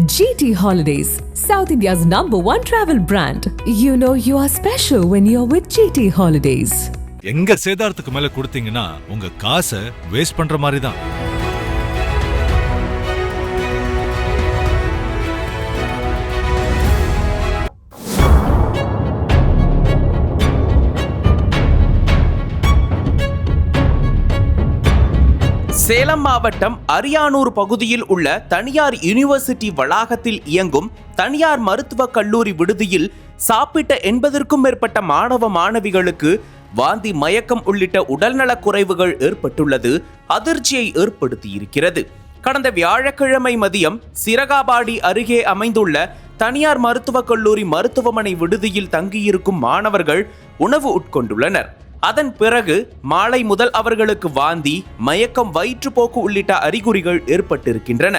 GT Holidays, South India's #1 travel brand. You know you are special when you're with GT Holidays. எங்க சேதாரத்துக்கு மேல கொடுத்தீங்கன்னா உங்க காசை waste பண்ற மாதிரி தான். சேலம் மாவட்டம் அரியானூர் பகுதியில் உள்ள தனியார் யூனிவர்சிட்டி வளாகத்தில் இயங்கும் தனியார் மருத்துவக் கல்லூரி விடுதியில் சாப்பிட்ட 80க்கும் மேற்பட்ட மாணவ மாணவிகளுக்கு வாந்தி, மயக்கம் உள்ளிட்ட உடல்நலக் குறைவுகள் ஏற்பட்டுள்ளது அதிர்ச்சியை ஏற்படுத்தியிருக்கிறது. கடந்த வியாழக்கிழமை மதியம் சிரகாபாடி அருகே அமைந்துள்ள தனியார் மருத்துவக் கல்லூரி மருத்துவமனை விடுதியில் தங்கியிருக்கும் மாணவர்கள் உணவு உட்கொண்டுள்ளனர். அதன் பிறகு மாலை முதல் அவர்களுக்கு வாந்தி, மயக்கம், வயிற்றுப்போக்கு உள்ளிட்ட அறிகுறிகள் ஏற்பட்டிருக்கின்றன.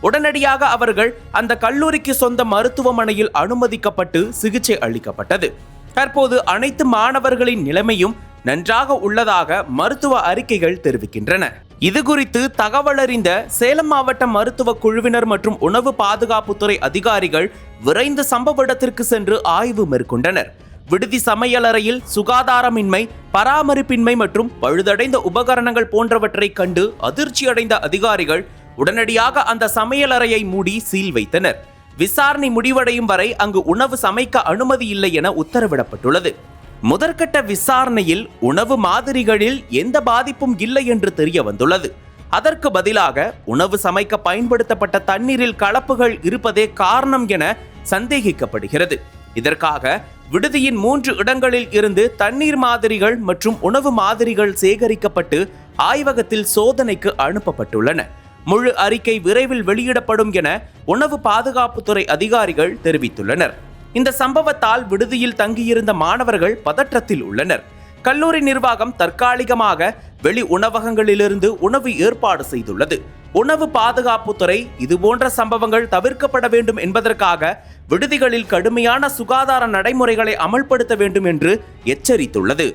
உடனடியாக அவர்கள் அந்த கல்லூரிக்கு சொந்த மருத்துவமனையில் அனுமதிக்கப்பட்டு சிகிச்சை அளிக்கப்பட்டது. தற்போது அனைத்து மாணவர்களின் நிலைமையும் நன்றாக உள்ளதாக மருத்துவ அறிக்கைகள் தெரிவிக்கின்றன. இது குறித்து தகவலறிந்த சேலம் மாவட்ட மருத்துவ குழுவினர் மற்றும் உணவு பாதுகாப்புத்துறை அதிகாரிகள் விரைந்து சம்பவ இடத்திற்கு சென்று ஆய்வு மேற்கொண்டனர். விடுதி சமையலறையில் சுகாதாரமின்மை, பராமரிப்பின்மை மற்றும் பழுதடைந்த உபகரணங்கள் போன்றவற்றை கண்டு அதிர்ச்சியடைந்த அதிகாரிகள் உடனடியாக அந்த சமையலறையை மூடி சீல் வைத்தனர். விசாரணை முடிவடையும் வரை அங்கு உணவு சமைக்க அனுமதி இல்லை என உத்தரவிடப்பட்டுள்ளது. முதற்கட்ட விசாரணையில் உணவு மாதிரிகளில் எந்த பாதிப்பும் இல்லை என்று தெரிய வந்துள்ளது. அதற்கு பதிலாக உணவு சமைக்க பயன்படுத்தப்பட்ட தண்ணீரில் கலப்புகள் இருப்பதே காரணம் என சந்தேகிக்கப்படுகிறது. இதற்காக விடுதியின் 3 இடங்களில் இருந்து தண்ணீர் மாதிரிகள் மற்றும் உணவு மாதிரிகள் சேகரிக்கப்பட்டு ஆய்வகத்தில் சோதனைக்கு அனுப்பப்பட்டுள்ளன. முழு அறிக்கை விரைவில் வெளியிடப்படும் என உணவு பாதுகாப்புத்துறை அதிகாரிகள் தெரிவித்துள்ளனர். இந்த சம்பவத்தால் விடுதியில் தங்கியிருந்த மாணவர்கள் பதற்றத்தில் உள்ளனர். கல்லூரி நிர்வாகம் தற்காலிகமாக வெளி உணவகங்களிலிருந்து உணவு ஏற்பாடு செய்துள்ளது. உணவு பாதுகாப்புத்துறை இதுபோன்ற சம்பவங்கள் தவிர்க்கப்பட வேண்டும் என்பதற்காக விடுதிகளில் கடுமையான சுகாதார நடைமுறைகளை அமல்படுத்த வேண்டும் என்று எச்சரித்துள்ளது.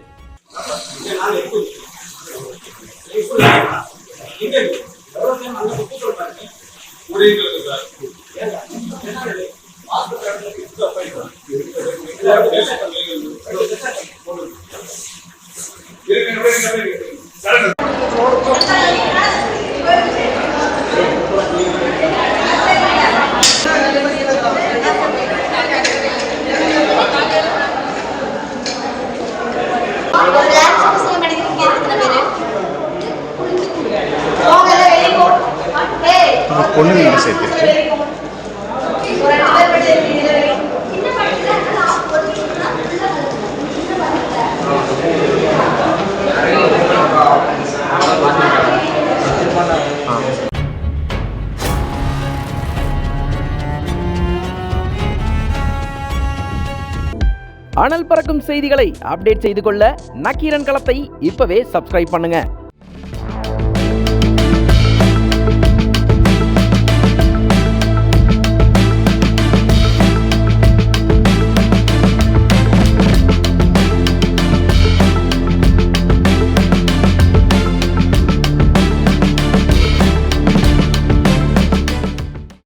பொண்ணுங்க சேர்த்து அனல் பறக்கும் செய்திகளை அப்டேட் செய்து கொள்ள நக்கீரன் களத்தை இப்பவே சப்ஸ்கிரைப் பண்ணுங்க.